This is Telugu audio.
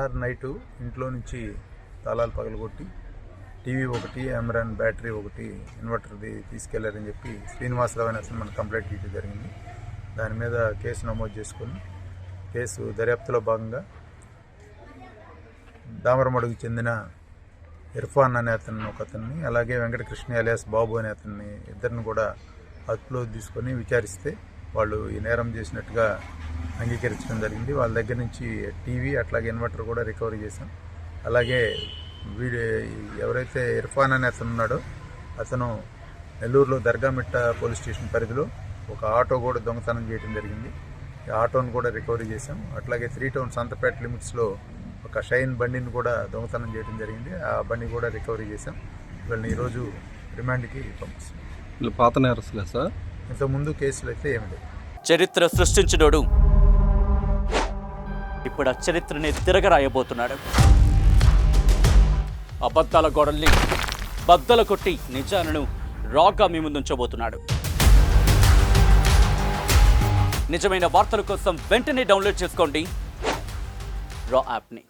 తెల్లారి నైటు ఇంట్లో నుంచి తాళాలు పగలగొట్టి టీవీ ఒకటి, అమెరాన్ బ్యాటరీ ఒకటి, ఇన్వర్టర్ది తీసుకెళ్లారని చెప్పి శ్రీనివాసరావు అనే అతను మనకు కంప్లైంట్ ఇవ్వడం జరిగింది. దాని మీద కేసు నమోదు చేసుకొని కేసు దర్యాప్తులో భాగంగా దామరమడుగు చెందిన ఇర్ఫాన్ అనే ఒకతన్ని అలాగే వెంకటకృష్ణ అలియాస్ బాబు అనే ఇద్దరిని కూడా అదుపులో తీసుకొని విచారిస్తే వాళ్ళు ఈ నేరం చేసినట్టుగా అంగీకరించడం జరిగింది. వాళ్ళ దగ్గర నుంచి టీవీ అట్లాగే ఇన్వర్టర్ కూడా రికవరీ చేశాం. అలాగే ఎవరైతే ఇర్ఫాన్ అనే ఉన్నాడో అతను నెల్లూరులో దర్గామిట్ట పోలీస్ స్టేషన్ పరిధిలో ఒక ఆటో కూడా దొంగతనం చేయడం జరిగింది. ఈ ఆటోను కూడా రికవరీ చేశాం. అట్లాగే 3 టౌన్ సంతపేట లిమిట్స్లో ఒక షైన్ బండిని కూడా దొంగతనం చేయడం జరిగింది. ఆ బండి కూడా రికవరీ చేశాం. వీళ్ళని ఈరోజు రిమాండ్కి పంపిస్తాం. వీళ్ళు పాత నేరస్తులే సార్? ఇంతకుముందు కేసులు అయితే ఏమి లేవు. చరిత్ర సృష్టించినోడు ఇప్పుడు ఆ చరిత్రని తిరగరాయబోతున్నాడు. అబద్ధాల గోడల్ని బద్దలు కొట్టి నిజాలను రాగా మీ ముందుంచబోతున్నాడు. నిజమైన వార్తల కోసం వెంటనే డౌన్లోడ్ చేసుకోండి రా యాప్ని.